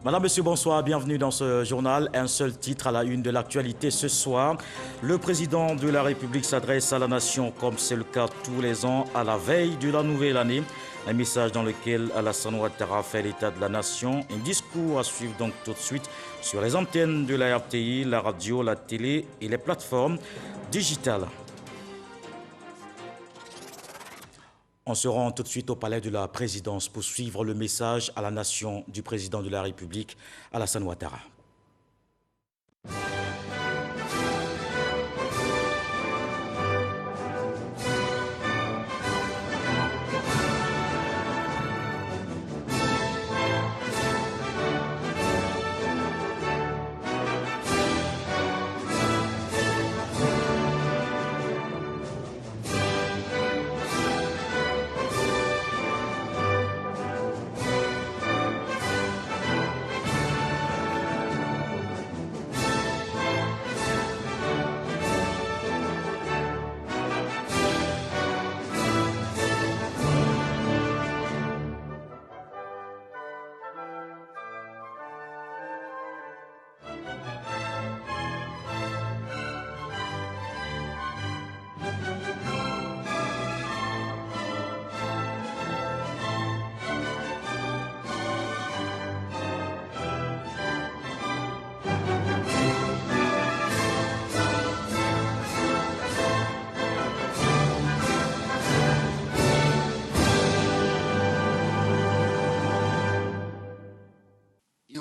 Madame, Monsieur, bonsoir, bienvenue dans ce journal. Un seul titre à la une de l'actualité ce soir. Le président de la République s'adresse à la nation comme c'est le cas tous les ans à la veille de la nouvelle année. Un message dans lequel Alassane Ouattara fait l'état de la nation. Un discours à suivre donc tout de suite sur les antennes de la RTI, la radio, la télé et les plateformes digitales. On se rend tout de suite au palais de la présidence pour suivre le message à la nation du président de la République, Alassane Ouattara.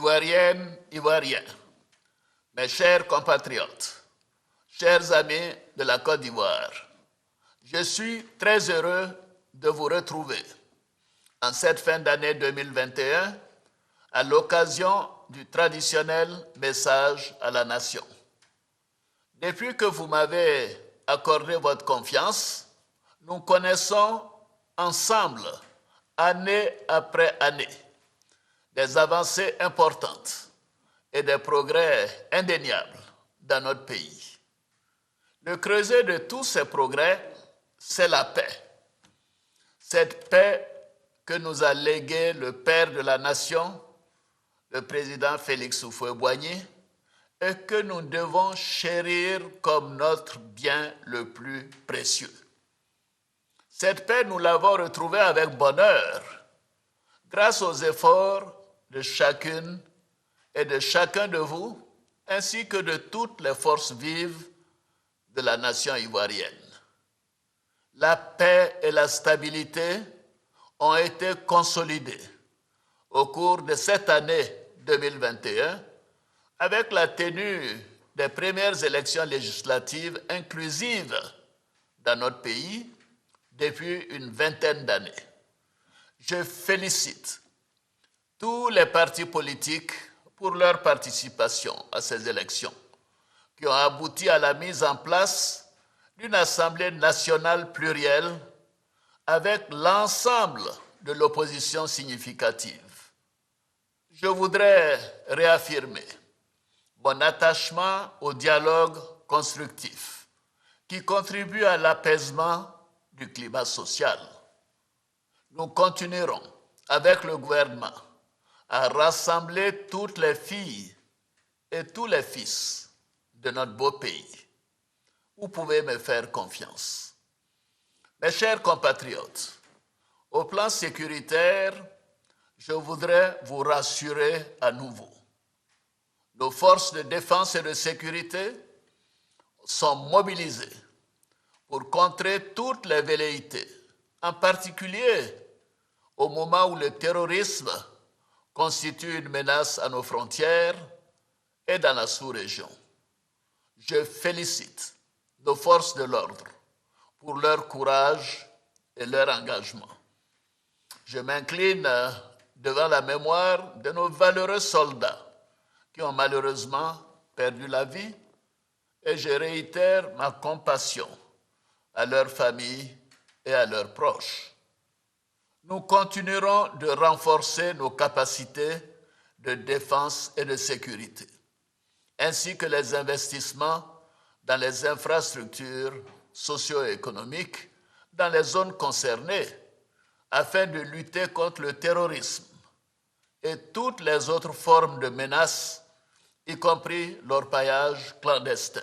Ivoiriennes, Ivoiriens, mes chers compatriotes, chers amis de la Côte d'Ivoire, je suis très heureux de vous retrouver en cette fin d'année 2021 à l'occasion du traditionnel message à la nation. Depuis que vous m'avez accordé votre confiance, nous connaissons ensemble, année après année, des avancées importantes et des progrès indéniables dans notre pays. Le creuset de tous ces progrès, c'est la paix. Cette paix que nous a léguée le père de la nation, le président Félix Houphouët-Boigny, et que nous devons chérir comme notre bien le plus précieux. Cette paix, nous l'avons retrouvée avec bonheur, grâce aux efforts de chacune et de chacun de vous, ainsi que de toutes les forces vives de la nation ivoirienne. La paix et la stabilité ont été consolidées au cours de cette année 2021 avec la tenue des premières élections législatives inclusives dans notre pays depuis une vingtaine d'années. Je félicite tous les partis politiques pour leur participation à ces élections, qui ont abouti à la mise en place d'une Assemblée nationale plurielle avec l'ensemble de l'opposition significative. Je voudrais réaffirmer mon attachement au dialogue constructif qui contribue à l'apaisement du climat social. Nous continuerons avec le gouvernement à rassembler toutes les filles et tous les fils de notre beau pays. Vous pouvez me faire confiance. Mes chers compatriotes, au plan sécuritaire, je voudrais vous rassurer à nouveau. Nos forces de défense et de sécurité sont mobilisées pour contrer toutes les velléités, en particulier au moment où le terrorisme constitue une menace à nos frontières et dans la sous-région. Je félicite nos forces de l'ordre pour leur courage et leur engagement. Je m'incline devant la mémoire de nos valeureux soldats qui ont malheureusement perdu la vie et je réitère ma compassion à leurs familles et à leurs proches. Nous continuerons de renforcer nos capacités de défense et de sécurité, ainsi que les investissements dans les infrastructures socio-économiques dans les zones concernées afin de lutter contre le terrorisme et toutes les autres formes de menaces, y compris l'orpaillage clandestin.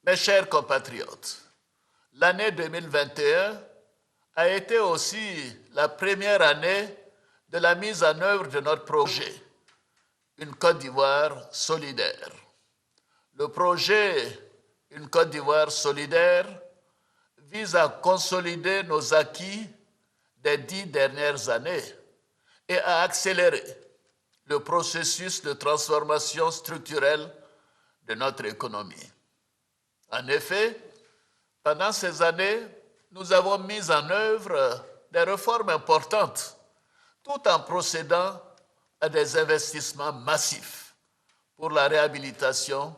Mes chers compatriotes, l'année 2021 a été aussi la première année de la mise en œuvre de notre projet, une Côte d'Ivoire solidaire. Le projet Une Côte d'Ivoire solidaire vise à consolider nos acquis des 10 dernières années et à accélérer le processus de transformation structurelle de notre économie. En effet, pendant ces années, nous avons mis en œuvre des réformes importantes, tout en procédant à des investissements massifs pour la réhabilitation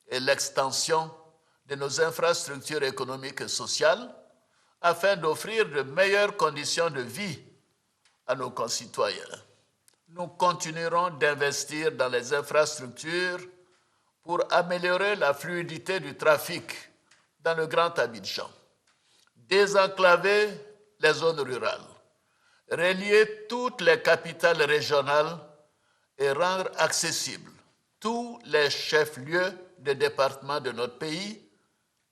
et l'extension de nos infrastructures économiques et sociales afin d'offrir de meilleures conditions de vie à nos concitoyens. Nous continuerons d'investir dans les infrastructures pour améliorer la fluidité du trafic dans le Grand Abidjan, désenclaver les zones rurales, relier toutes les capitales régionales et rendre accessibles tous les chefs-lieux de départements de notre pays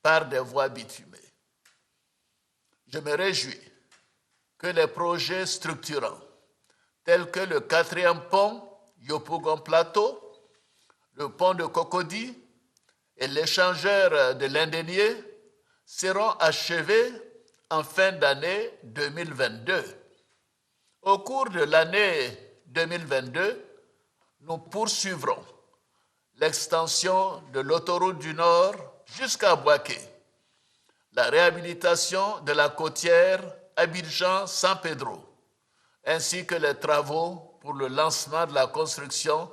par des voies bitumées. Je me réjouis que les projets structurants tels que le 4e pont Yopougon Plateau, le pont de Cocody et l'échangeur de l'Indénié seront achevés en fin d'année 2022. Au cours de l'année 2022, nous poursuivrons l'extension de l'autoroute du Nord jusqu'à Bouaké, la réhabilitation de la côtière Abidjan-San Pedro, ainsi que les travaux pour le lancement de la construction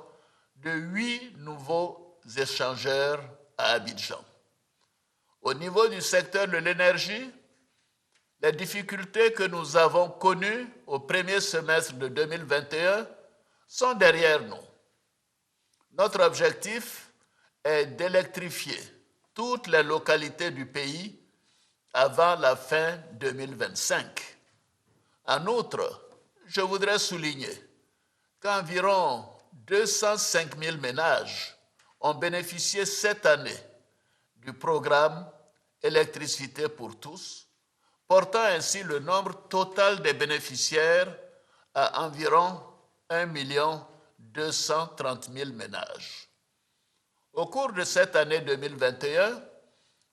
de 8 nouveaux échangeurs à Abidjan. Au niveau du secteur de l'énergie, les difficultés que nous avons connues au premier semestre de 2021 sont derrière nous. Notre objectif est d'électrifier toutes les localités du pays avant la fin 2025. En outre, je voudrais souligner qu'environ 205 000 ménages ont bénéficié cette année du programme Électricité pour tous, portant ainsi le nombre total des bénéficiaires à environ 1 230 000 ménages. Au cours de cette année 2021,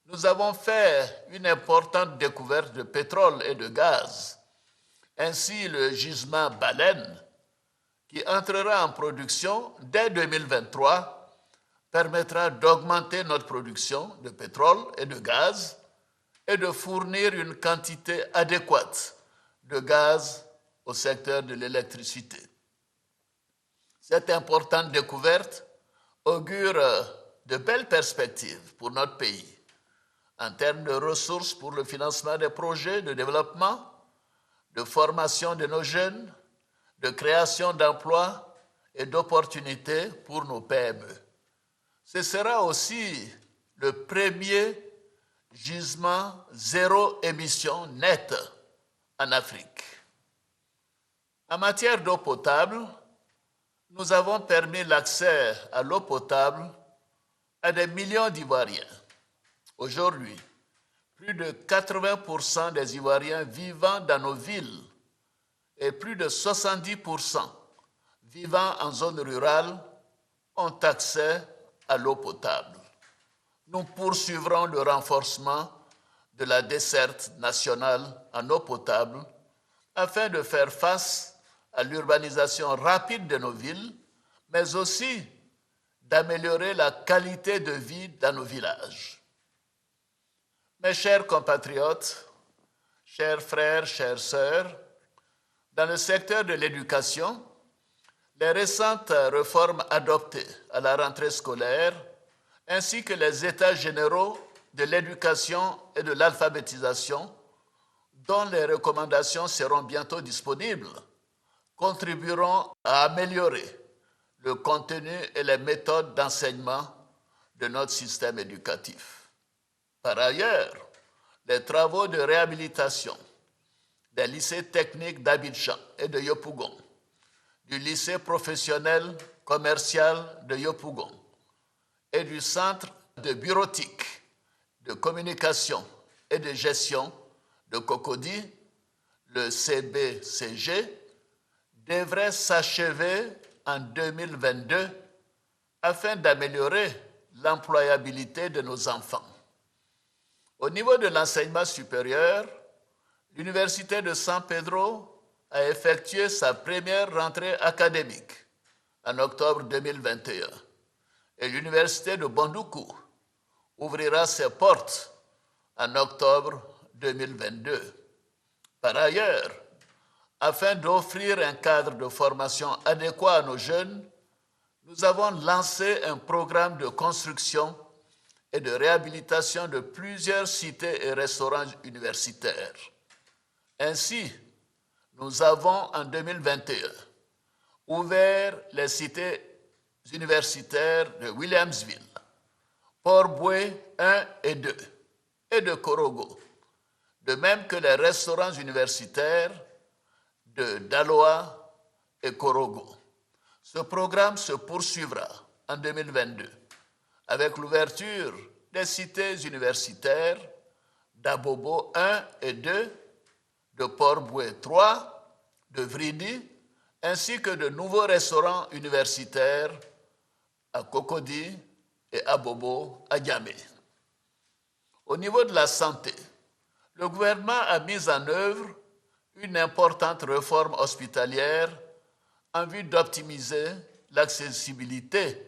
nous avons fait une importante découverte de pétrole et de gaz. Ainsi, le gisement Baleine, qui entrera en production dès 2023, permettra d'augmenter notre production de pétrole et de gaz et de fournir une quantité adéquate de gaz au secteur de l'électricité. Cette importante découverte augure de belles perspectives pour notre pays en termes de ressources pour le financement des projets de développement, de formation de nos jeunes, de création d'emplois et d'opportunités pour nos PME. Ce sera aussi le premier gisement zéro émission nette en Afrique. En matière d'eau potable, nous avons permis l'accès à l'eau potable à des millions d'Ivoiriens. Aujourd'hui, plus de 80% des Ivoiriens vivant dans nos villes et plus de 70% vivant en zone rurale ont accès à l'eau potable. Nous poursuivrons le renforcement de la desserte nationale en eau potable afin de faire face à l'urbanisation rapide de nos villes, mais aussi d'améliorer la qualité de vie dans nos villages. Mes chers compatriotes, chers frères, chères sœurs, dans le secteur de l'éducation, les récentes réformes adoptées à la rentrée scolaire, ainsi que les états généraux de l'éducation et de l'alphabétisation, dont les recommandations seront bientôt disponibles, contribueront à améliorer le contenu et les méthodes d'enseignement de notre système éducatif. Par ailleurs, les travaux de réhabilitation des lycées techniques d'Abidjan et de Yopougon du lycée professionnel commercial de Yopougon et du centre de bureautique, de communication et de gestion de Cocody, le CBCG, devrait s'achever en 2022 afin d'améliorer l'employabilité de nos enfants. Au niveau de l'enseignement supérieur, l'Université de San Pedro a effectué sa première rentrée académique en octobre 2021 et l'Université de Bandoukou ouvrira ses portes en octobre 2022. Par ailleurs, afin d'offrir un cadre de formation adéquat à nos jeunes, nous avons lancé un programme de construction et de réhabilitation de plusieurs cités et restaurants universitaires. Ainsi, nous avons en 2021 ouvert les cités universitaires de Williamsville, Port-Boué 1 et 2 et de Korogo, de même que les restaurants universitaires de Daloa et Korogo. Ce programme se poursuivra en 2022 avec l'ouverture des cités universitaires d'Abobo 1 et 2, de Port-Boué 3, de Vridi, ainsi que de nouveaux restaurants universitaires à Cocody et Abobo à Diamé. Au niveau de la santé, le gouvernement a mis en œuvre une importante réforme hospitalière en vue d'optimiser l'accessibilité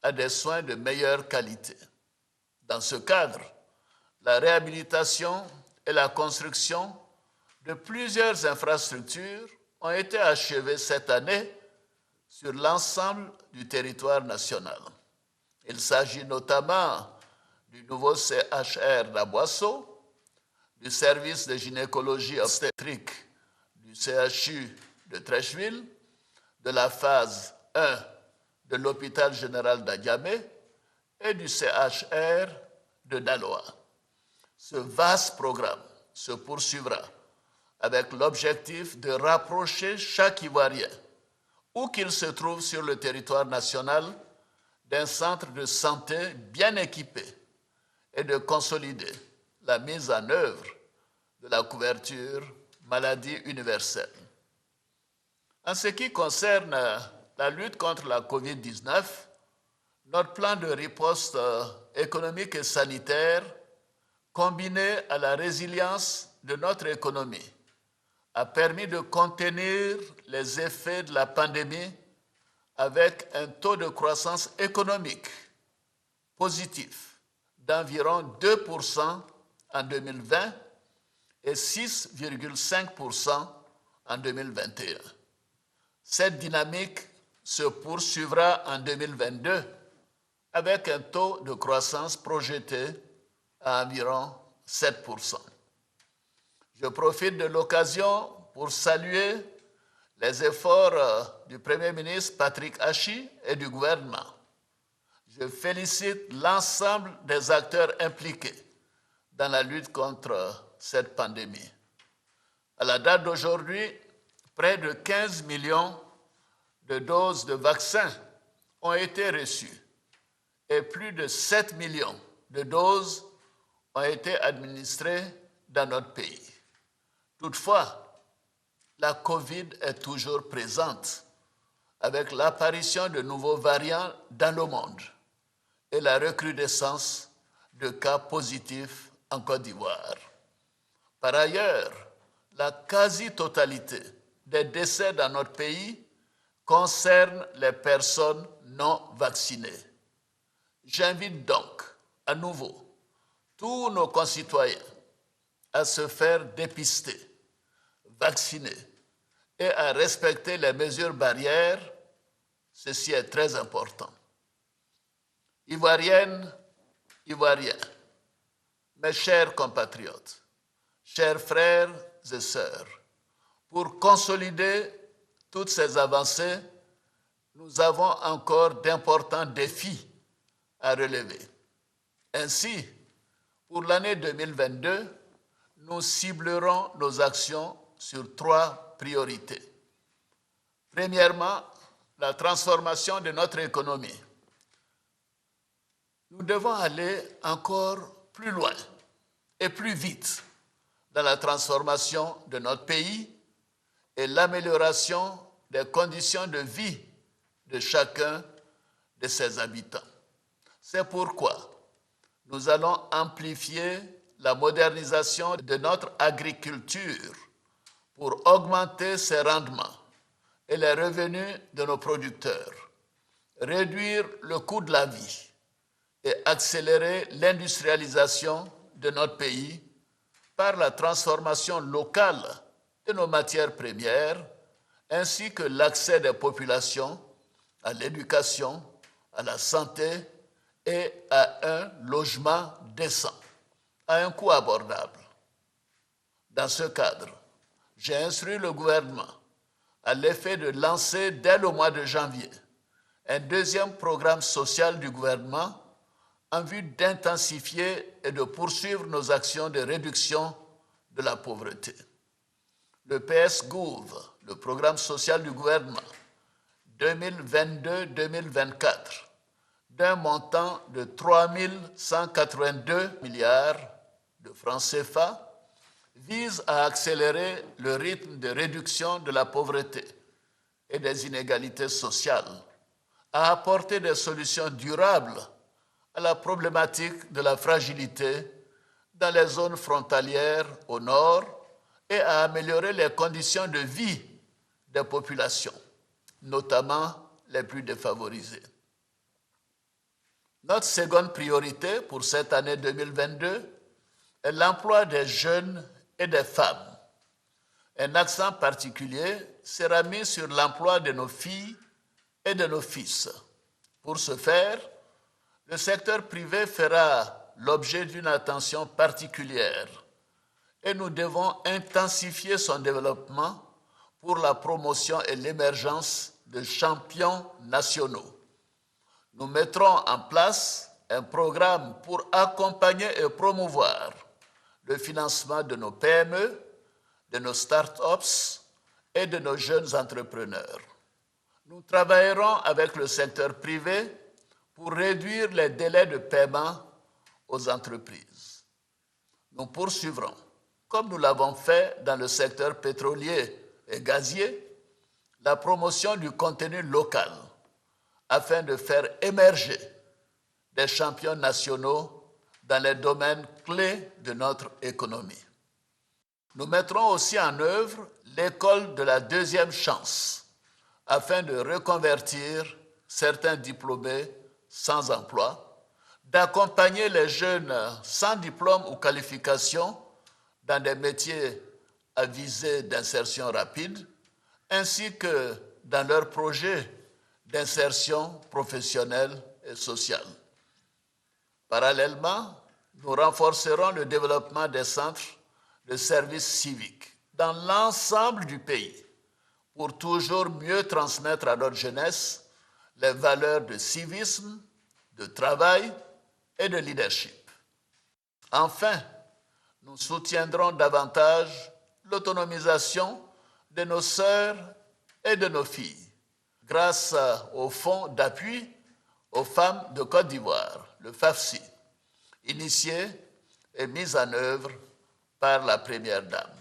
à des soins de meilleure qualité. Dans ce cadre, la réhabilitation et la construction de plusieurs infrastructures ont été achevées cette année sur l'ensemble du territoire national. Il s'agit notamment du nouveau CHR d'Aboisseau, du service de gynécologie obstétrique du CHU de Trècheville, de la phase 1 de l'hôpital général d'Adiamé et du CHR de Daloa. Ce vaste programme se poursuivra avec l'objectif de rapprocher chaque Ivoirien, où qu'il se trouve sur le territoire national, d'un centre de santé bien équipé et de consolider la mise en œuvre de la couverture maladie universelle. En ce qui concerne la lutte contre la COVID-19, notre plan de riposte économique et sanitaire, combiné à la résilience de notre économie, a permis de contenir les effets de la pandémie avec un taux de croissance économique positif d'environ 2% en 2020 et 6,5% en 2021. Cette dynamique se poursuivra en 2022 avec un taux de croissance projeté à environ 7%. Je profite de l'occasion pour saluer les efforts du Premier ministre Patrick Achi et du gouvernement. Je félicite l'ensemble des acteurs impliqués dans la lutte contre cette pandémie. À la date d'aujourd'hui, près de 15 millions de doses de vaccins ont été reçues et plus de 7 millions de doses ont été administrées dans notre pays. Toutefois, la COVID est toujours présente avec l'apparition de nouveaux variants dans le monde et la recrudescence de cas positifs en Côte d'Ivoire. Par ailleurs, la quasi-totalité des décès dans notre pays concerne les personnes non vaccinées. J'invite donc à nouveau tous nos concitoyens à se faire dépister, vacciner et à respecter les mesures barrières. Ceci est très important. Ivoiriennes, Ivoiriens, mes chers compatriotes, chers frères et sœurs, pour consolider toutes ces avancées, nous avons encore d'importants défis à relever. Ainsi, pour l'année 2022, nous ciblerons nos actions sur 3 priorités. Premièrement, la transformation de notre économie. Nous devons aller encore plus loin et plus vite dans la transformation de notre pays et l'amélioration des conditions de vie de chacun de ses habitants. C'est pourquoi nous allons amplifier la modernisation de notre agriculture pour augmenter ses rendements et les revenus de nos producteurs, réduire le coût de la vie et accélérer l'industrialisation de notre pays par la transformation locale de nos matières premières, ainsi que l'accès des populations à l'éducation, à la santé et à un logement décent, à un coût abordable. Dans ce cadre, j'ai instruit le gouvernement à l'effet de lancer dès le mois de janvier un deuxième programme social du gouvernement en vue d'intensifier et de poursuivre nos actions de réduction de la pauvreté. Le PS-Gouv, le programme social du gouvernement 2022-2024, d'un montant de 3 182 milliards de francs CFA, vise à accélérer le rythme de réduction de la pauvreté et des inégalités sociales, à apporter des solutions durables à la problématique de la fragilité dans les zones frontalières au nord et à améliorer les conditions de vie des populations, notamment les plus défavorisées. Notre seconde priorité pour cette année 2022 est l'emploi des jeunes et des femmes. Un accent particulier sera mis sur l'emploi de nos filles et de nos fils. Pour ce faire, le secteur privé fera l'objet d'une attention particulière et nous devons intensifier son développement pour la promotion et l'émergence de champions nationaux. Nous mettrons en place un programme pour accompagner et promouvoir le financement de nos PME, de nos start-ups et de nos jeunes entrepreneurs. Nous travaillerons avec le secteur privé pour réduire les délais de paiement aux entreprises. Nous poursuivrons, comme nous l'avons fait dans le secteur pétrolier et gazier, la promotion du contenu local afin de faire émerger des champions nationaux dans les domaines clés de notre économie. Nous mettrons aussi en œuvre l'école de la deuxième chance afin de reconvertir certains diplômés sans emploi, d'accompagner les jeunes sans diplôme ou qualification dans des métiers à visée d'insertion rapide, ainsi que dans leurs projets d'insertion professionnelle et sociale. Parallèlement, nous renforcerons le développement des centres de services civiques dans l'ensemble du pays pour toujours mieux transmettre à notre jeunesse les valeurs de civisme, de travail et de leadership. Enfin, nous soutiendrons davantage l'autonomisation de nos sœurs et de nos filles grâce au Fonds d'appui aux femmes de Côte d'Ivoire, le FAFSI, initié et mis en œuvre par la Première Dame.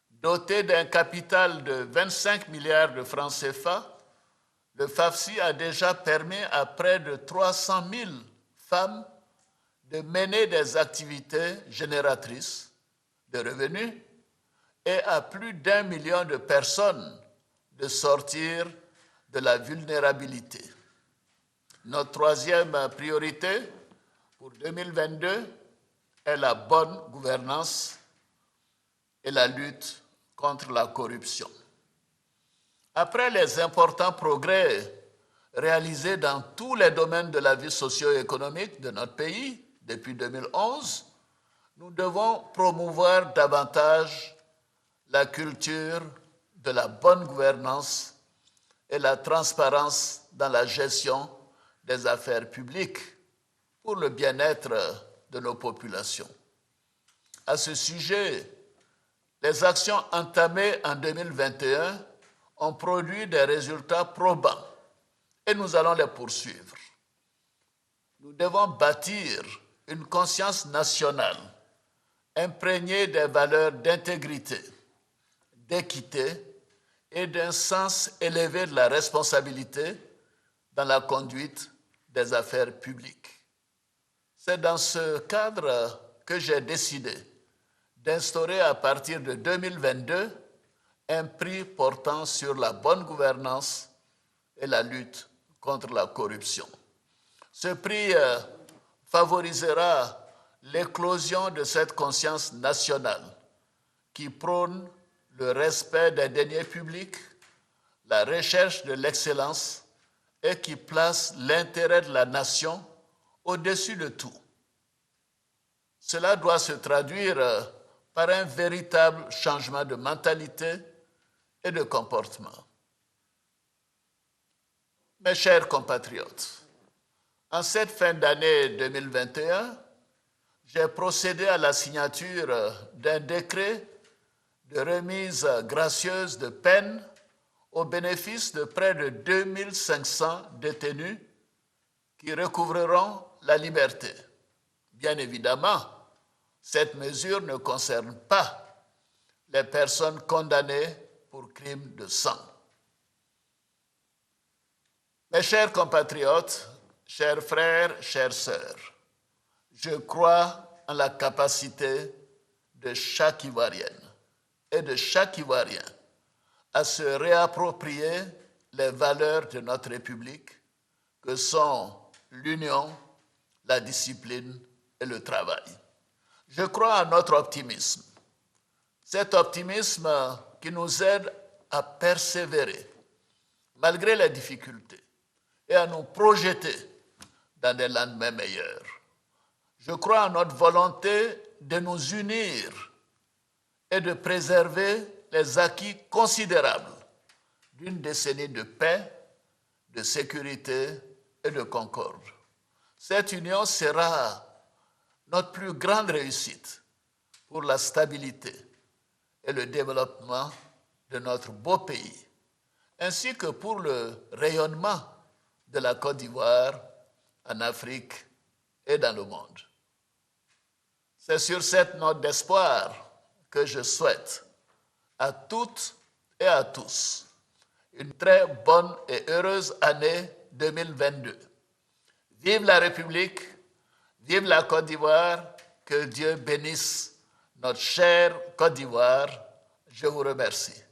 Doté d'un capital de 25 milliards de francs CFA, le FAFSI a déjà permis à près de 300 000 femmes de mener des activités génératrices de revenus et à plus d'1 million de personnes de sortir de la vulnérabilité. Notre troisième priorité pour 2022 est la bonne gouvernance et la lutte contre la corruption. Après les importants progrès réalisés dans tous les domaines de la vie socio-économique de notre pays depuis 2011, nous devons promouvoir davantage la culture de la bonne gouvernance et la transparence dans la gestion des affaires publiques pour le bien-être de nos populations. À ce sujet, les actions entamées en 2021 ont produit des résultats probants et nous allons les poursuivre. Nous devons bâtir une conscience nationale imprégnée des valeurs d'intégrité, d'équité et d'un sens élevé de la responsabilité dans la conduite des affaires publiques. C'est dans ce cadre que j'ai décidé d'instaurer à partir de 2022 un prix portant sur la bonne gouvernance et la lutte contre la corruption. Ce prix favorisera l'éclosion de cette conscience nationale qui prône le respect des deniers publics, la recherche de l'excellence et qui place l'intérêt de la nation au-dessus de tout. Cela doit se traduire par un véritable changement de mentalité et de comportement. Mes chers compatriotes, en cette fin d'année 2021, j'ai procédé à la signature d'un décret de remise gracieuse de peine au bénéfice de près de 2500 détenus qui recouvreront la liberté. Bien évidemment, cette mesure ne concerne pas les personnes condamnées pour crimes de sang. Mes chers compatriotes, chers frères, chères sœurs, je crois en la capacité de chaque Ivoirienne et de chaque Ivoirien à se réapproprier les valeurs de notre République que sont l'union, la discipline et le travail. Je crois en notre optimisme. Cet optimisme qui nous aide à persévérer malgré les difficultés et à nous projeter dans des lendemains meilleurs. Je crois en notre volonté de nous unir et de préserver les acquis considérables d'une décennie de paix, de sécurité et de concorde. Cette union sera notre plus grande réussite pour la stabilité et le développement de notre beau pays, ainsi que pour le rayonnement de la Côte d'Ivoire en Afrique et dans le monde. C'est sur cette note d'espoir que je souhaite à toutes et à tous une très bonne et heureuse année 2022. Vive la République, vive la Côte d'Ivoire, que Dieu bénisse notre chère Côte d'Ivoire. Je vous remercie.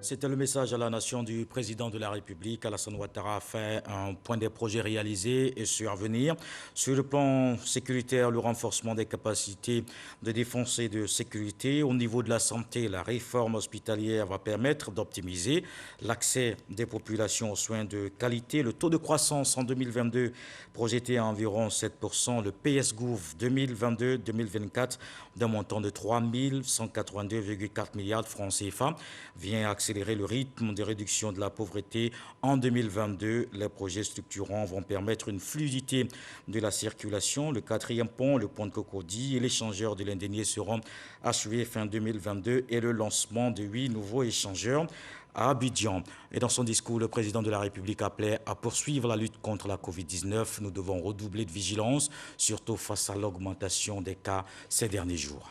C'était le message à la nation du président de la République. Alassane Ouattara a fait un point des projets réalisés et ceux à venir. Sur le plan sécuritaire, le renforcement des capacités de défense et de sécurité. Au niveau de la santé, la réforme hospitalière va permettre d'optimiser l'accès des populations aux soins de qualité. Le taux de croissance en 2022 projeté à environ 7%. Le PS-Gouv 2022-2024 d'un montant de 3 182,4 milliards de francs CFA vient accélérer le rythme de réduction de la pauvreté en 2022. Les projets structurants vont permettre une fluidité de la circulation. Le quatrième pont, le pont de Cocody et l'échangeur de l'Indénié seront achevés fin 2022 et le lancement de 8 nouveaux échangeurs à Abidjan. Et dans son discours, le président de la République appelait à poursuivre la lutte contre la Covid-19. Nous devons redoubler de vigilance, surtout face à l'augmentation des cas ces derniers jours.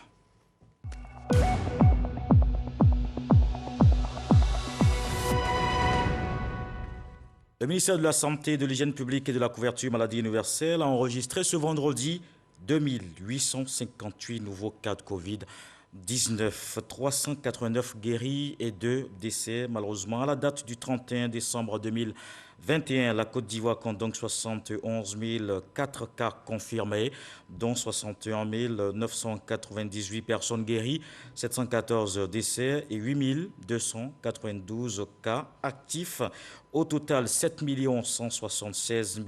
Le ministère de la Santé, de l'Hygiène publique et de la couverture maladie universelle a enregistré ce vendredi 2858 nouveaux cas de Covid-19, 389 guéris et 2 décès. Malheureusement, à la date du 31 décembre 2021, la Côte d'Ivoire compte donc 71 004 cas confirmés, dont 61 998 personnes guéries, 714 décès et 8 292 cas actifs. Au total, 7 176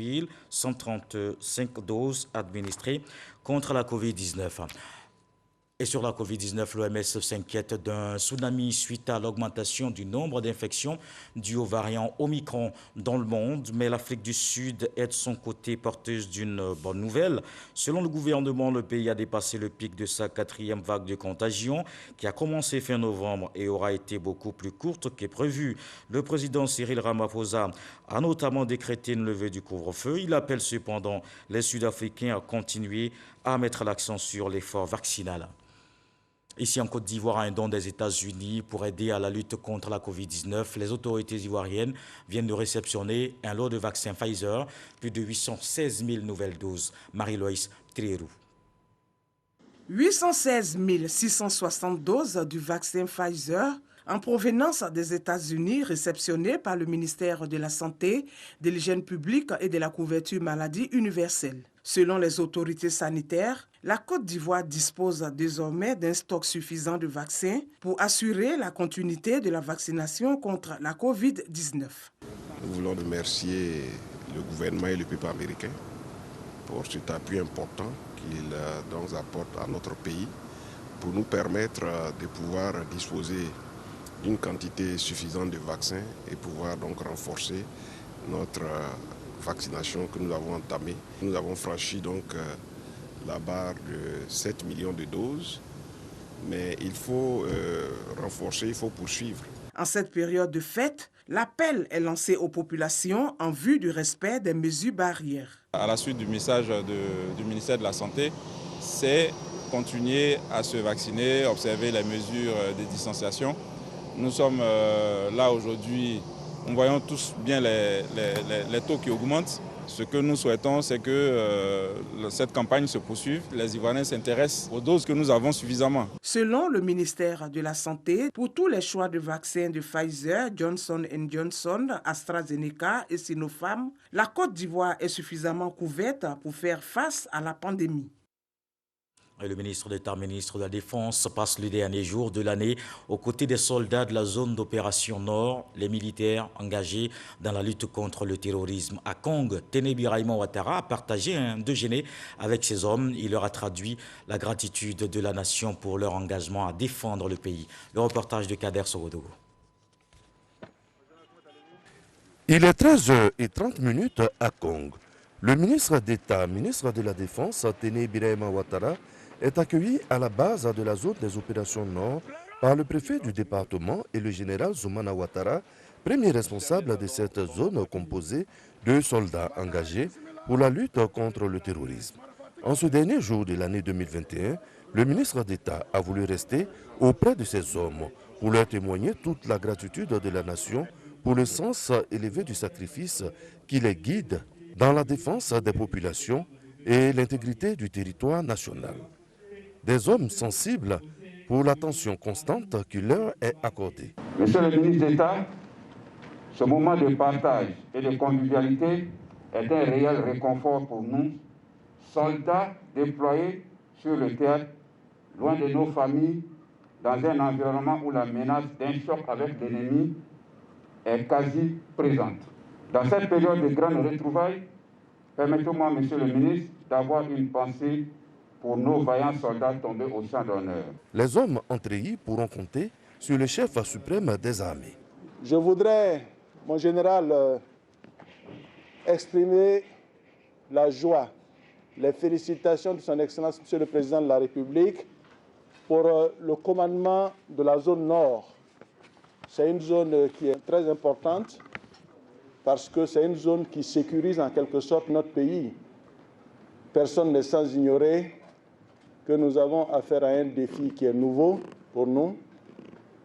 135 doses administrées contre la Covid-19. Et sur la Covid-19, l'OMS s'inquiète d'un tsunami suite à l'augmentation du nombre d'infections dues au variant Omicron dans le monde. Mais l'Afrique du Sud est de son côté porteuse d'une bonne nouvelle. Selon le gouvernement, le pays a dépassé le pic de sa 4e vague de contagion qui a commencé fin novembre et aura été beaucoup plus courte que prévu. Le président Cyril Ramaphosa a notamment décrété une levée du couvre-feu. Il appelle cependant les Sud-Africains à continuer à mettre l'accent sur l'effort vaccinal. Ici en Côte d'Ivoire, un don des États-Unis pour aider à la lutte contre la Covid-19. Les autorités ivoiriennes viennent de réceptionner un lot de vaccins Pfizer, plus de 816 000 nouvelles doses. Marie-Loïs Trierou. 816 660 doses du vaccin Pfizer en provenance des États-Unis réceptionnées par le ministère de la Santé, de l'Hygiène publique et de la couverture maladie universelle. Selon les autorités sanitaires, la Côte d'Ivoire dispose désormais d'un stock suffisant de vaccins pour assurer la continuité de la vaccination contre la Covid-19. Nous voulons remercier le gouvernement et le peuple américain pour cet appui important qu'ils apportent à notre pays pour nous permettre de pouvoir disposer d'une quantité suffisante de vaccins et pouvoir donc renforcer notre vaccination que nous avons entamée. Nous avons franchi donc la barre de 7 millions de doses, mais il faut renforcer, il faut poursuivre. En cette période de fête, l'appel est lancé aux populations en vue du respect des mesures barrières. À la suite du message du ministère de la Santé, c'est continuer à se vacciner, observer les mesures de distanciation. Nous sommes là aujourd'hui, nous voyons tous bien les taux qui augmentent. Ce que nous souhaitons, c'est que cette campagne se poursuive. Les Ivoiriens s'intéressent aux doses que nous avons suffisamment. Selon le ministère de la Santé, pour tous les choix de vaccins de Pfizer, Johnson & Johnson, AstraZeneca et Sinopharm, la Côte d'Ivoire est suffisamment couverte pour faire face à la pandémie. Et le ministre d'État, ministre de la Défense, passe le dernier jour de l'année aux côtés des soldats de la zone d'opération Nord, les militaires engagés dans la lutte contre le terrorisme. À Kong, Ténébi Raymond Ouattara a partagé un déjeuner avec ces hommes. Il leur a traduit la gratitude de la nation pour leur engagement à défendre le pays. Le reportage de Kader Sorodogo. Il est 13h30 à Kong. Le ministre d'État, ministre de la Défense, Ténébi Raymond Ouattara, est accueilli à la base de la zone des opérations Nord par le préfet du département et le général Zoumana Ouattara, premier responsable de cette zone composée de soldats engagés pour la lutte contre le terrorisme. En ce dernier jour de l'année 2021, le ministre d'État a voulu rester auprès de ces hommes pour leur témoigner toute la gratitude de la nation pour le sens élevé du sacrifice qui les guide dans la défense des populations et l'intégrité du territoire national. Des hommes sensibles pour l'attention constante qui leur est accordée. Monsieur le ministre d'État, ce moment de partage et de convivialité est un réel réconfort pour nous, soldats déployés sur le théâtre, loin de nos familles, dans un environnement où la menace d'un choc avec l'ennemi est quasi présente. Dans cette période de grandes retrouvailles, permettez-moi, monsieur le ministre, d'avoir une pensée pour nos vaillants soldats tombés au champ d'honneur. Les hommes en treillis pourront compter sur le chef suprême des armées. Je voudrais, mon général, exprimer la joie, les félicitations de son Excellence, Monsieur le Président de la République, pour le commandement de la zone Nord. C'est une zone qui est très importante parce que c'est une zone qui sécurise en quelque sorte notre pays. Personne n'est sans ignorer que nous avons affaire à un défi qui est nouveau pour nous.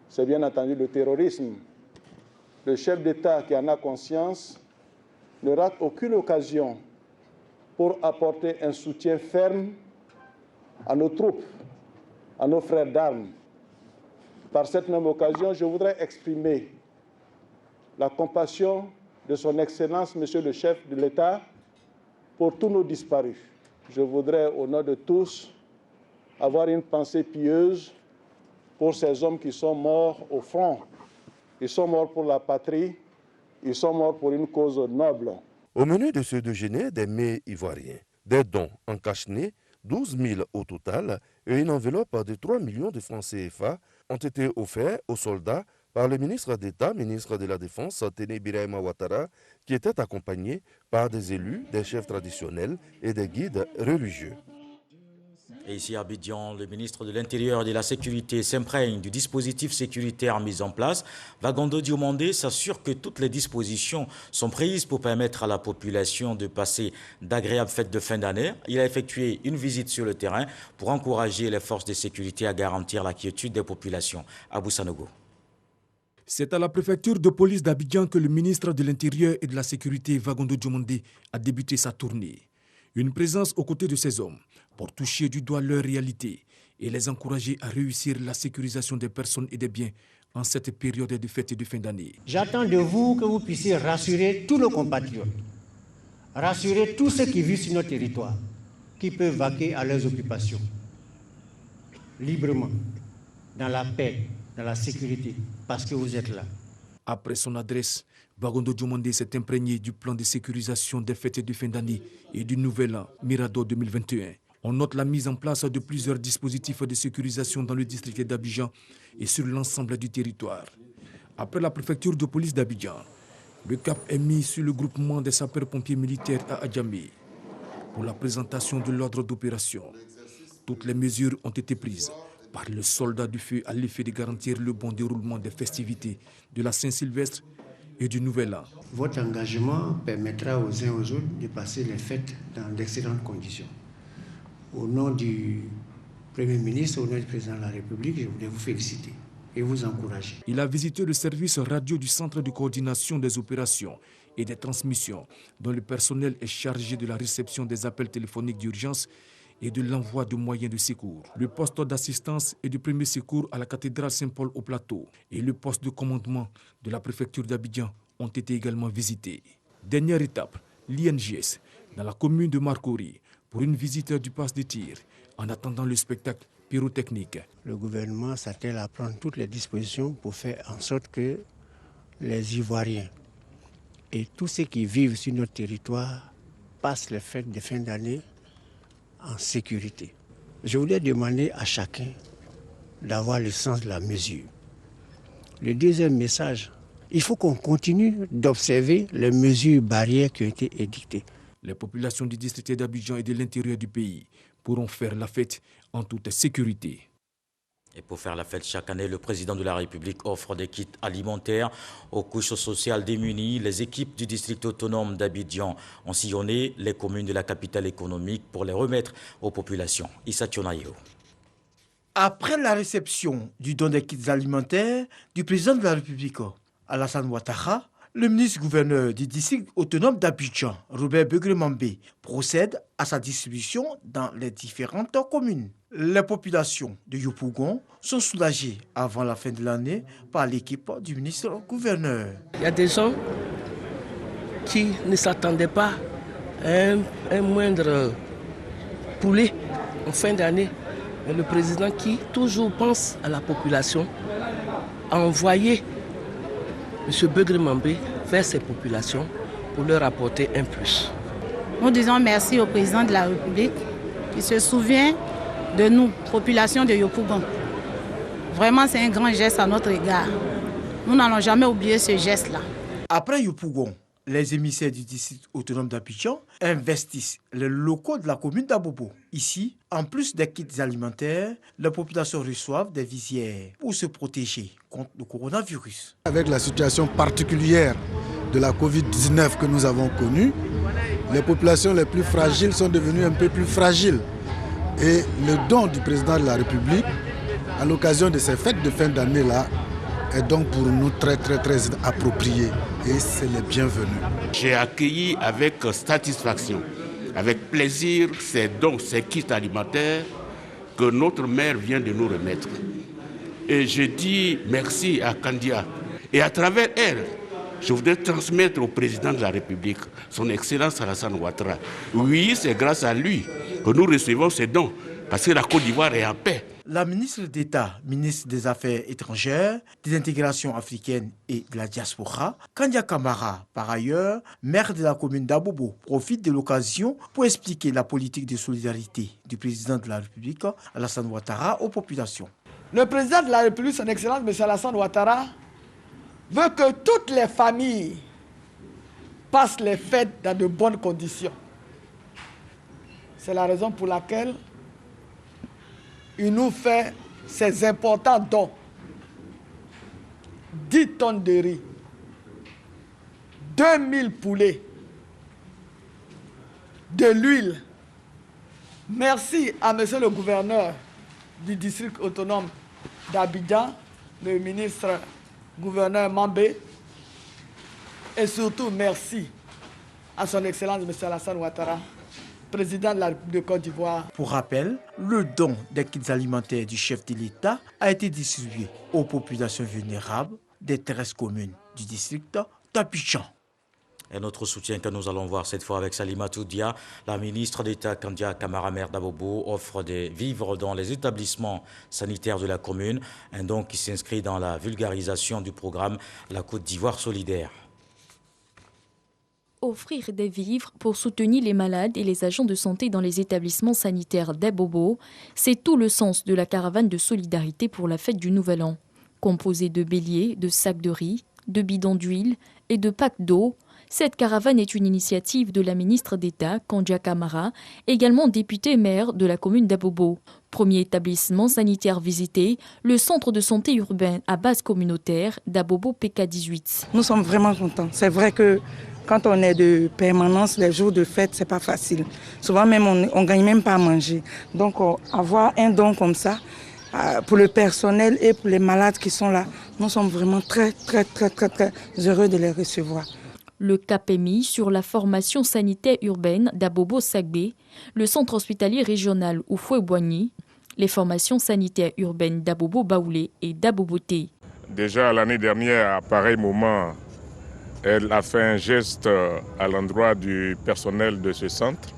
C'est bien entendu le terrorisme. Le chef d'État qui en a conscience ne rate aucune occasion pour apporter un soutien ferme à nos troupes, à nos frères d'armes. Par cette même occasion, je voudrais exprimer la compassion de son Excellence, Monsieur le chef de l'État, pour tous nos disparus. Je voudrais, au nom de tous, avoir une pensée pieuse pour ces hommes qui sont morts au front. Ils sont morts pour la patrie, ils sont morts pour une cause noble. Au menu de ce déjeuner, des mets ivoiriens, des dons en cache-nez, 12 000 au total, et une enveloppe de 3 millions de francs CFA ont été offerts aux soldats par le ministre d'État, ministre de la Défense, Téné Birahima Ouattara, qui était accompagné par des élus, des chefs traditionnels et des guides religieux. Et ici à Abidjan, le ministre de l'Intérieur et de la Sécurité s'imprègne du dispositif sécuritaire mis en place. Vagondo Diomandé s'assure que toutes les dispositions sont prises pour permettre à la population de passer d'agréables fêtes de fin d'année. Il a effectué une visite sur le terrain pour encourager les forces de sécurité à garantir la quiétude des populations. Abou Sanogo. C'est à la préfecture de police d'Abidjan que le ministre de l'Intérieur et de la Sécurité, Vagondo Diomandé, a débuté sa tournée. Une présence aux côtés de ces hommes pour toucher du doigt leur réalité et les encourager à réussir la sécurisation des personnes et des biens en cette période de fête et de fin d'année. J'attends de vous que vous puissiez rassurer tous nos compatriotes, rassurer tous ceux qui vivent sur notre territoire, qui peuvent vaquer à leurs occupations, librement, dans la paix, dans la sécurité, parce que vous êtes là. Après son adresse, Vagondo Diomandé s'est imprégné du plan de sécurisation des fêtes de fin d'année et du nouvel an Mirado 2021. On note la mise en place de plusieurs dispositifs de sécurisation dans le district d'Abidjan et sur l'ensemble du territoire. Après la préfecture de police d'Abidjan, le cap est mis sur le groupement des sapeurs-pompiers militaires à Adjamé pour la présentation de l'ordre d'opération. Toutes les mesures ont été prises par le soldat du feu à l'effet de garantir le bon déroulement des festivités de la Saint-Sylvestre et du Nouvel An. Votre engagement permettra aux uns et aux autres de passer les fêtes dans d'excellentes conditions. Au nom du Premier ministre, au nom du Président de la République, je voulais vous féliciter et vous encourager. Il a visité le service radio du Centre de coordination des opérations et des transmissions, dont le personnel est chargé de la réception des appels téléphoniques d'urgence et de l'envoi de moyens de secours. Le poste d'assistance et de premier secours à la cathédrale Saint-Paul au Plateau et le poste de commandement de la préfecture d'Abidjan ont été également visités. Dernière étape, l'INGS, dans la commune de Marcory, pour une visite du passe de tir, en attendant le spectacle pyrotechnique. Le gouvernement s'attelle à prendre toutes les dispositions pour faire en sorte que les Ivoiriens et tous ceux qui vivent sur notre territoire passent les fêtes de fin d'année en sécurité. Je voulais demander à chacun d'avoir le sens de la mesure. Le deuxième message, il faut qu'on continue d'observer les mesures barrières qui ont été édictées. Les populations du district d'Abidjan et de l'intérieur du pays pourront faire la fête en toute sécurité. Et pour faire la fête chaque année, le président de la République offre des kits alimentaires aux couches sociales démunies. Les équipes du district autonome d'Abidjan ont sillonné les communes de la capitale économique pour les remettre aux populations. Issa Tionayo. Après la réception du don des kits alimentaires du président de la République, Alassane Ouattara, le ministre-gouverneur du district autonome d'Abidjan, Robert Begremambé, procède à sa distribution dans les différentes communes. Les populations de Yopougon sont soulagées avant la fin de l'année par l'équipe du ministre-gouverneur. Il y a des gens qui ne s'attendaient pas à un moindre poulet en fin d'année. Mais le président qui toujours pense à la population a envoyé M. Begremambé vers ces populations pour leur apporter un plus. Nous disons merci au président de la République qui se souvient de nous, population de Yopougon. Vraiment, c'est un grand geste à notre égard. Nous n'allons jamais oublier ce geste-là. Après Yopougon, Les émissaires du district autonome d'Abidjan investissent les locaux de la commune d'Abobo. Ici, en plus des kits alimentaires, les populations reçoivent des visières pour se protéger contre le coronavirus. Avec la situation particulière de la Covid-19 que nous avons connue, les populations les plus fragiles sont devenues un peu plus fragiles. Et le don du président de la République, à l'occasion de ces fêtes de fin d'année-là, est donc pour nous très approprié et c'est le bienvenu. J'ai accueilli avec satisfaction, avec plaisir ces dons, ces kits alimentaires que notre maire vient de nous remettre. Et je dis merci à Kandia. Et à travers elle, je voudrais transmettre au président de la République, son Excellence Alassane Ouattara. Oui, c'est grâce à lui que nous recevons ces dons, parce que la Côte d'Ivoire est en paix. La ministre d'État, ministre des Affaires étrangères, des intégrations africaines et de la diaspora, Kandia Camara, par ailleurs, maire de la commune d'Abobo, profite de l'occasion pour expliquer la politique de solidarité du président de la République, Alassane Ouattara, aux populations. Le président de la République, son Excellence, M. Alassane Ouattara, veut que toutes les familles passent les fêtes dans de bonnes conditions. C'est la raison pour laquelle il nous fait ces importants dons. 10 tonnes de riz, 2000 poulets, de l'huile. Merci à monsieur le gouverneur du district autonome d'Abidjan, le ministre gouverneur Mambé, et surtout merci à son Excellence M. Alassane Ouattara, président de la République de Côte d'Ivoire. Pour rappel, le don des kits alimentaires du chef de l'État a été distribué aux populations vulnérables des 13 communes du district d'Abidjan. Et notre soutien que nous allons voir cette fois avec Salimatou Dia, la ministre d'État Kandia Camara, maire d'Abobo, offre des vivres dans les établissements sanitaires de la commune, un don qui s'inscrit dans la vulgarisation du programme La Côte d'Ivoire solidaire. Offrir des vivres pour soutenir les malades et les agents de santé dans les établissements sanitaires d'Abobo, c'est tout le sens de la caravane de solidarité pour la fête du Nouvel An. Composée de béliers, de sacs de riz, de bidons d'huile et de packs d'eau, cette caravane est une initiative de la ministre d'État, Kandia Camara, également députée maire de la commune d'Abobo. Premier établissement sanitaire visité, le centre de santé urbain à base communautaire d'Abobo PK18. Nous sommes vraiment contents. C'est vrai que quand on est de permanence, les jours de fête, c'est pas facile. Souvent même, on gagne même pas à manger. Donc, avoir un don comme ça, pour le personnel et pour les malades qui sont là, nous sommes vraiment très heureux de les recevoir. Le cap est mis sur la formation sanitaire urbaine d'Abobo-Sagbé, le centre hospitalier régional Oufoué-Boigny, les formations sanitaires urbaines d'Abobo-Baoulé et d'Abobo-Té. Déjà l'année dernière, à pareil moment, elle a fait un geste à l'endroit du personnel de ce centre.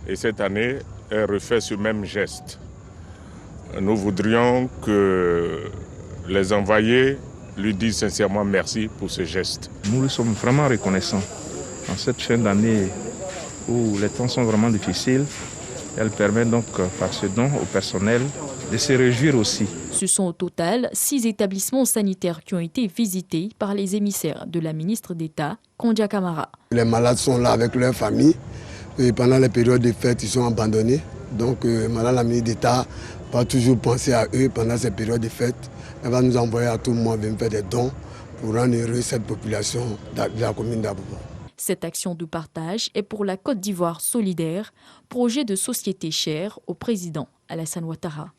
Et cette année, elle refait ce même geste. Nous voudrions que les envoyés lui disent sincèrement merci pour ce geste. Nous lui sommes vraiment reconnaissants. En cette fin d'année où les temps sont vraiment difficiles, elle permet donc par ce don au personnel de se réjouir aussi. Ce sont au total 6 établissements sanitaires qui ont été visités par les émissaires de la ministre d'État, Kandia Camara. Les malades sont là avec leur famille et pendant les périodes de fête, ils sont abandonnés. Donc madame la ministre d'État va toujours penser à eux pendant ces périodes de fête. Elle va nous envoyer à tout le monde venir faire des dons pour rendre heureuse cette population de la commune d'Abobo. Cette action de partage est pour la Côte d'Ivoire solidaire, projet de société cher au président Alassane Ouattara.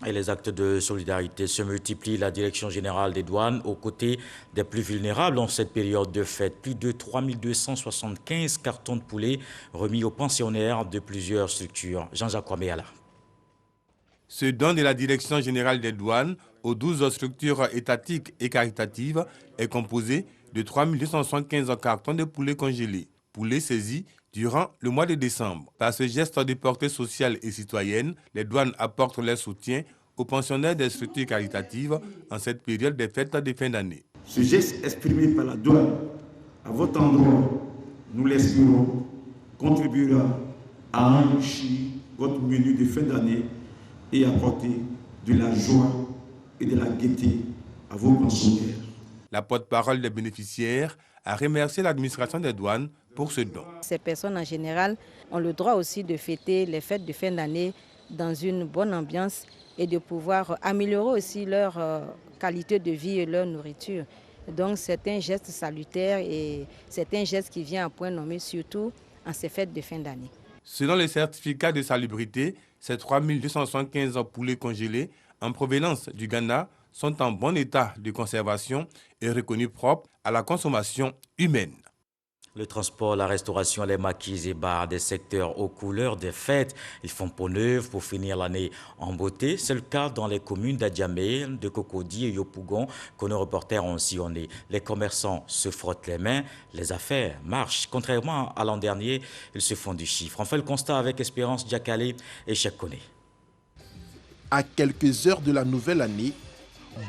Et les actes de solidarité se multiplient. La Direction générale des douanes, aux côtés des plus vulnérables en cette période de fête. Plus de 3275 cartons de poulet remis aux pensionnaires de plusieurs structures. Jean-Jacques Kwameala. Ce don de la Direction générale des douanes aux 12 structures étatiques et caritatives est composé de 3275 cartons de poulet congelés. Poulet saisis durant le mois de décembre. Par ce geste de portée sociale et citoyenne, les douanes apportent leur soutien aux pensionnaires des structures caritatives en cette période des fêtes de fin d'année. Ce geste exprimé par la douane à votre endroit, nous l'espérons, contribuera à enrichir votre menu de fin d'année et apporter de la joie et de la gaieté à vos pensionnaires. La porte-parole des bénéficiaires a remercié l'administration des douanes pour ce don. Ces personnes en général ont le droit aussi de fêter les fêtes de fin d'année dans une bonne ambiance et de pouvoir améliorer aussi leur qualité de vie et leur nourriture. Donc c'est un geste salutaire et c'est un geste qui vient à point nommé, surtout en ces fêtes de fin d'année. Selon les certificats de salubrité, ces 3275 poulets congelés en provenance du Ghana sont en bon état de conservation et reconnus propres à la consommation humaine. Le transport, la restauration, les maquis et bars des secteurs aux couleurs des fêtes, ils font peau neuve pour finir l'année en beauté. C'est le cas dans les communes d'Adjamé, de Cocody et Yopougon que nos reporters ont sillonné. Les commerçants se frottent les mains, les affaires marchent. Contrairement à l'an dernier, ils se font du chiffre. On fait le constat avec Espérance Diakale et Chekone. À quelques heures de la nouvelle année,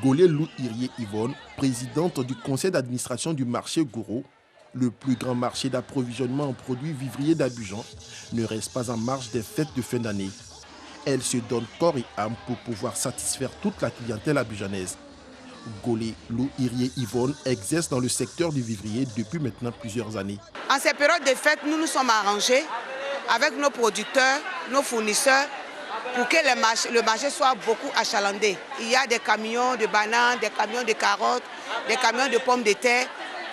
Golé Lou Irie Yvonne, présidente du conseil d'administration du marché Gouro, le plus grand marché d'approvisionnement en produits vivriers d'Abidjan, ne reste pas en marge des fêtes de fin d'année. Elle se donne corps et âme pour pouvoir satisfaire toute la clientèle abidjanaise. Golé Lou Irie Yvonne exerce dans le secteur du vivrier depuis maintenant plusieurs années. En ces périodes de fêtes, nous nous sommes arrangés avec nos producteurs, nos fournisseurs, pour que le marché soit beaucoup achalandé. Il y a des camions de bananes, des camions de carottes, des camions de pommes de terre.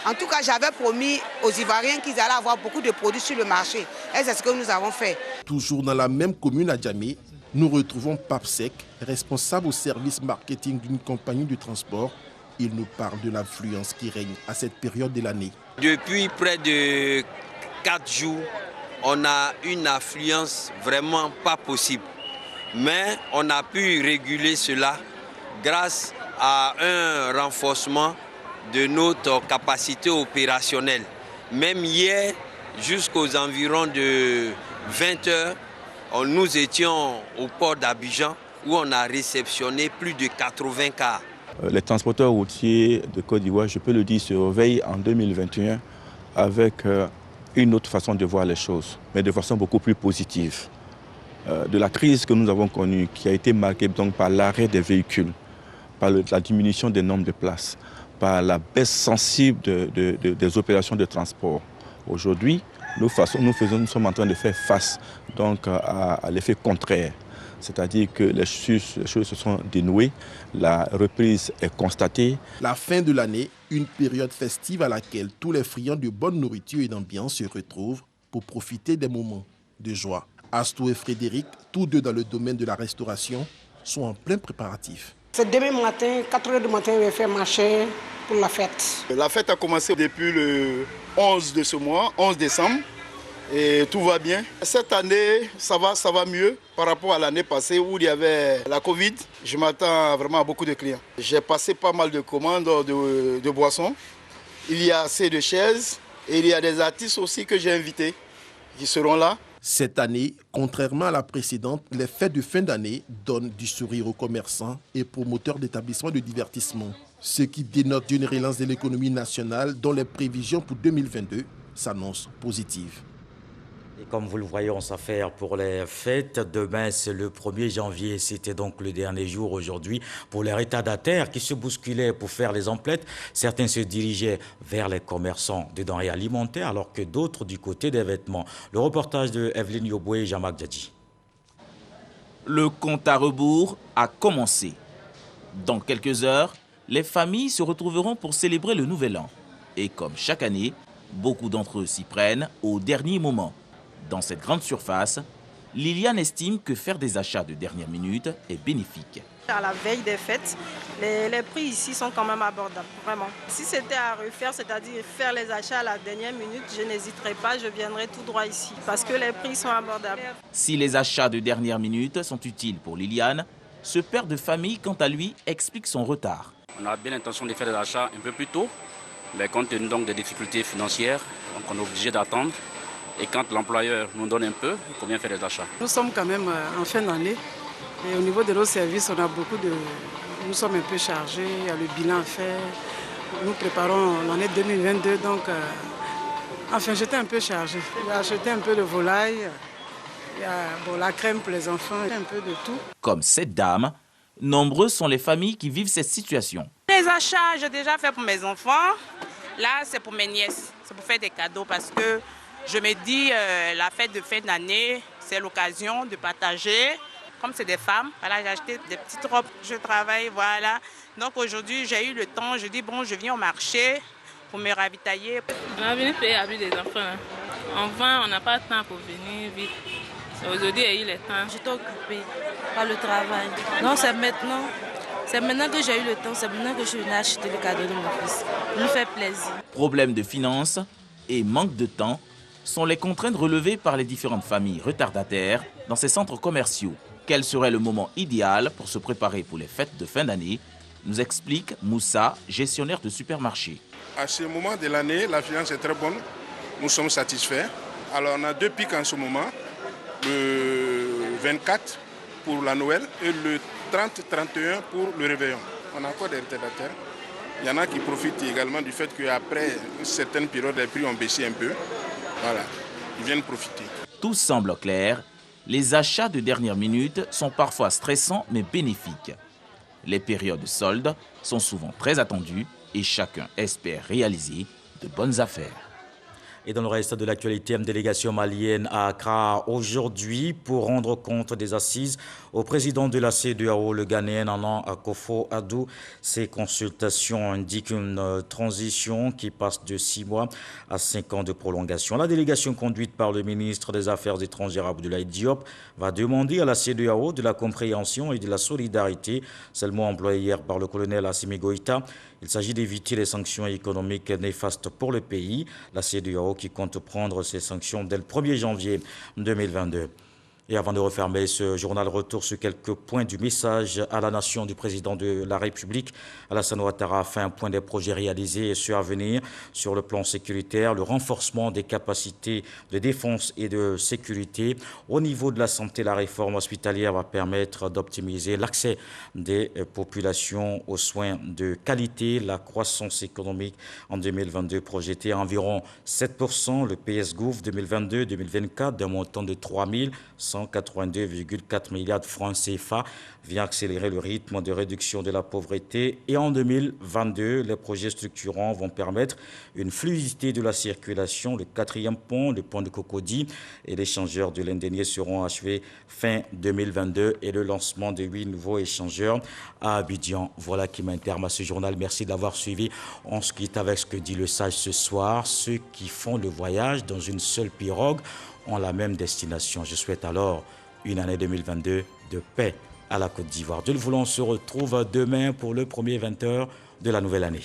En tout cas, j'avais promis aux Ivoiriens qu'ils allaient avoir beaucoup de produits sur le marché. Et c'est ce que nous avons fait. Toujours dans la même commune à Djamé, nous retrouvons Papsek, responsable au service marketing d'une compagnie de transport. Il nous parle de l'influence qui règne à cette période de l'année. Depuis près de 4 jours, on a une affluence vraiment pas possible. Mais on a pu réguler cela grâce à un renforcement de notre capacité opérationnelle. Même hier, jusqu'aux environs de 20 heures, nous étions au port d'Abidjan où on a réceptionné plus de 80 cars. Les transporteurs routiers de Côte d'Ivoire, je peux le dire, se réveillent en 2021 avec une autre façon de voir les choses, mais de façon beaucoup plus positive. De la crise que nous avons connue, qui a été marquée donc par l'arrêt des véhicules, par la diminution des nombres de places, par la baisse sensible des opérations de transport. Aujourd'hui, nous sommes en train de faire face donc, à l'effet contraire. C'est-à-dire que les choses se sont dénouées, la reprise est constatée. La fin de l'année, une période festive à laquelle tous les friands de bonne nourriture et d'ambiance se retrouvent pour profiter des moments de joie. Astou et Frédéric, tous deux dans le domaine de la restauration, sont en plein préparatif. C'est demain matin, 4 h du matin, on va faire marché pour la fête. La fête a commencé depuis le 11 de ce mois, 11 décembre, et tout va bien. Cette année, ça va mieux par rapport à l'année passée où il y avait la Covid. Je m'attends vraiment à beaucoup de clients. J'ai passé pas mal de commandes de boissons. Il y a assez de chaises et il y a des artistes aussi que j'ai invités qui seront là. Cette année, contrairement à la précédente, les fêtes de fin d'année donnent du sourire aux commerçants et promoteurs d'établissements de divertissement, ce qui dénote d'une relance de l'économie nationale dont les prévisions pour 2022 s'annoncent positives. Et comme vous le voyez, on s'affaire pour les fêtes. Demain, c'est le 1er janvier. C'était donc le dernier jour aujourd'hui pour les retardataires qui se bousculaient pour faire les emplettes. Certains se dirigeaient vers les commerçants de denrées alimentaires alors que d'autres du côté des vêtements. Le reportage de Evelyne Yoboué et Jean-Marc Djadji. Le compte à rebours a commencé. Dans quelques heures, les familles se retrouveront pour célébrer le Nouvel An. Et comme chaque année, beaucoup d'entre eux s'y prennent au dernier moment. Dans cette grande surface, Liliane estime que faire des achats de dernière minute est bénéfique. À la veille des fêtes, les prix ici sont quand même abordables, vraiment. Si c'était à refaire, c'est-à-dire faire les achats à la dernière minute, je n'hésiterai pas, je viendrai tout droit ici, parce que les prix sont abordables. Si les achats de dernière minute sont utiles pour Liliane, ce père de famille, quant à lui, explique son retard. On a bien l'intention de faire des achats un peu plus tôt, mais compte tenu donc des difficultés financières, donc on est obligé d'attendre. Et quand l'employeur nous donne un peu, il faut bien faire des achats. Nous sommes quand même en fin d'année. Et au niveau de nos services, on a nous sommes un peu chargés, il y a le bilan à faire. Nous préparons l'année 2022, donc enfin j'étais un peu chargée. J'ai acheté un peu de volaille, il y a la crème pour les enfants, un peu de tout. Comme cette dame, nombreuses sont les familles qui vivent cette situation. Les achats, j'ai déjà fait pour mes enfants. Là, c'est pour mes nièces, c'est pour faire des cadeaux parce que je me dis la fête de fin d'année, c'est l'occasion de partager. Comme c'est des femmes, voilà, j'ai acheté des petites robes, je travaille, voilà. Donc aujourd'hui, j'ai eu le temps, je dis bon, je viens au marché pour me ravitailler. On a venu payer la vie des enfants. Hein. On vend, on n'a pas de temps pour venir vite. Aujourd'hui, il y a eu le temps. J'étais occupée par le travail. Non, c'est maintenant. C'est maintenant que j'ai eu le temps, c'est maintenant que je venais acheter le cadeau de mon fils. Il nous fait plaisir. Problèmes de finances et manque de temps sont les contraintes relevées par les différentes familles retardataires dans ces centres commerciaux. Quel serait le moment idéal pour se préparer pour les fêtes de fin d'année, nous explique Moussa, gestionnaire de supermarché. À ce moment de l'année, l'affluence est très bonne. Nous sommes satisfaits. Alors on a 2 pics en ce moment, le 24 pour la Noël et le 30-31 pour le réveillon. On a encore des retardataires. Il y en a qui profitent également du fait qu'après une certaine période, les prix ont baissé un peu. Voilà, ils viennent profiter. Tout semble clair. Les achats de dernière minute sont parfois stressants mais bénéfiques. Les périodes de soldes sont souvent très attendues et chacun espère réaliser de bonnes affaires. Et dans le reste de l'actualité, une délégation malienne à Accra aujourd'hui pour rendre compte des assises au président de la CEDEAO, le Ghanéen Nana Akufo-Addo. Ces consultations indiquent une transition qui passe de 6 mois à 5 ans de prolongation. La délégation conduite par le ministre des Affaires étrangères Abdoulaye Diop va demander à la CEDEAO de la compréhension et de la solidarité, c'est le mot employé hier par le colonel Assimi Goïta. Il s'agit d'éviter les sanctions économiques néfastes pour le pays. La CEDEAO qui compte prendre ces sanctions dès le 1er janvier 2022. Et avant de refermer ce journal, retour sur quelques points du message à la nation du président de la République. Alassane Ouattara a fait un point des projets réalisés et ceux à venir sur le plan sécuritaire, le renforcement des capacités de défense et de sécurité. Au niveau de la santé, la réforme hospitalière va permettre d'optimiser l'accès des populations aux soins de qualité. La croissance économique en 2022 projetée à environ 7%. Le PS Gouv 2022-2024 d'un montant de 182,4 milliards de francs CFA vient accélérer le rythme de réduction de la pauvreté. Et en 2022, les projets structurants vont permettre une fluidité de la circulation. Le 4e pont, le pont de Cocody et l'échangeur de l'Indénié seront achevés fin 2022 et le lancement de 8 nouveaux échangeurs à Abidjan. Voilà qui met un terme à ce journal. Merci de l'avoir suivi. On se quitte avec ce que dit le sage ce soir. Ceux qui font le voyage dans une seule pirogue ont la même destination. Je souhaite alors une année 2022 de paix à la Côte d'Ivoire. Dieu le voulant, on se retrouve demain pour le premier 20h de la nouvelle année.